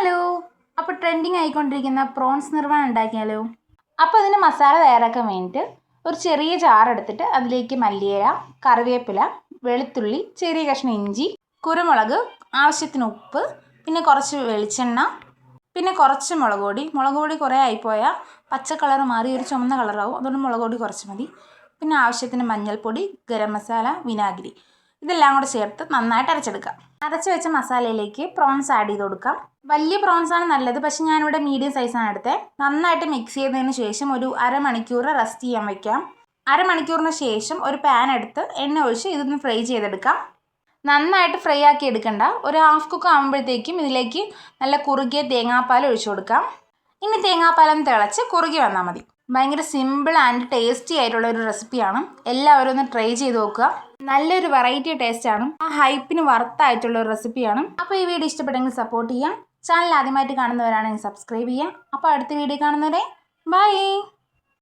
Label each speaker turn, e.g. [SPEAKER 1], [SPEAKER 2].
[SPEAKER 1] Hello, അപ്പോൾ trending ആയിക്കൊണ്ടിരിക്കുന്ന prawns നിർമ്മാണം ഉണ്ടാക്കിയാലോ? അപ്പോൾ അതിന് മസാല തയ്യാറാക്കാൻ വേണ്ടിയിട്ട് ഒരു ചെറിയ ജാറെടുത്തിട്ട് അതിലേക്ക് മല്ലിയില, കറിവേപ്പില, വെളുത്തുള്ളി, ചെറിയ കഷ്ണം ഇഞ്ചി, കുരുമുളക്, ആവശ്യത്തിന് ഉപ്പ്, പിന്നെ കുറച്ച് വെളിച്ചെണ്ണ, പിന്നെ കുറച്ച് മുളക് പൊടി കുറേ ആയിപ്പോയാൽ പച്ച കളർ മാറി ഒരു ചുമന്ന കളറാവും. അതുകൊണ്ട് മുളക് പൊടി കുറച്ച് മതി. പിന്നെ ആവശ്യത്തിന് മഞ്ഞൾപ്പൊടി, ഗരം മസാല, വിനാഗിരി, ഇതെല്ലാം കൂടെ ചേർത്ത് നന്നായിട്ട് അരച്ചെടുക്കാം. അരച്ച് വെച്ച മസാലയിലേക്ക് പ്രോൺസ് ആഡ് ചെയ്ത് കൊടുക്കാം. വലിയ പ്രോൺസാണ് നല്ലത്, പക്ഷെ ഞാനിവിടെ മീഡിയം സൈസാണ് എടുത്തത്. നന്നായിട്ട് മിക്സ് ചെയ്തതിന് ശേഷം ഒരു അരമണിക്കൂർ റെസ്റ്റ് ചെയ്യാൻ വയ്ക്കാം. അരമണിക്കൂറിന് ശേഷം ഒരു പാൻ എടുത്ത് എണ്ണ ഒഴിച്ച് ഇതൊന്ന് ഫ്രൈ ചെയ്തെടുക്കാം. നന്നായിട്ട് ഫ്രൈ ആക്കി എടുക്കണ്ട. ഒരു ഹാഫ് കുക്ക് ആകുമ്പോഴത്തേക്കും ഇതിലേക്ക് നല്ല കുറുകിയ തേങ്ങാപ്പാൽ ഒഴിച്ചു കൊടുക്കാം. ഇനി തേങ്ങാപ്പാലൊന്ന് തിളച്ച് കുറുകി വന്നാൽ മതി. ഭയങ്കര സിമ്പിൾ ആൻഡ് ടേസ്റ്റി ആയിട്ടുള്ള ഒരു റെസിപ്പിയാണ്. എല്ലാവരും ഒന്ന് ട്രൈ ചെയ്ത് നോക്കുക. നല്ലൊരു വെറൈറ്റി ടേസ്റ്റാണ്. ആ ഹൈപ്പിന് വർത്തായിട്ടുള്ള ഒരു റെസിപ്പിയാണ്. അപ്പോൾ ഈ വീഡിയോ ഇഷ്ടപ്പെട്ടെങ്കിൽ സപ്പോർട്ട് ചെയ്യാം. ചാനൽ ആദ്യമായിട്ട് കാണുന്നവരാണെങ്കിൽ സബ്സ്ക്രൈബ് ചെയ്യാം. അപ്പോൾ അടുത്ത വീഡിയോ കാണുന്നവരെ ബൈ.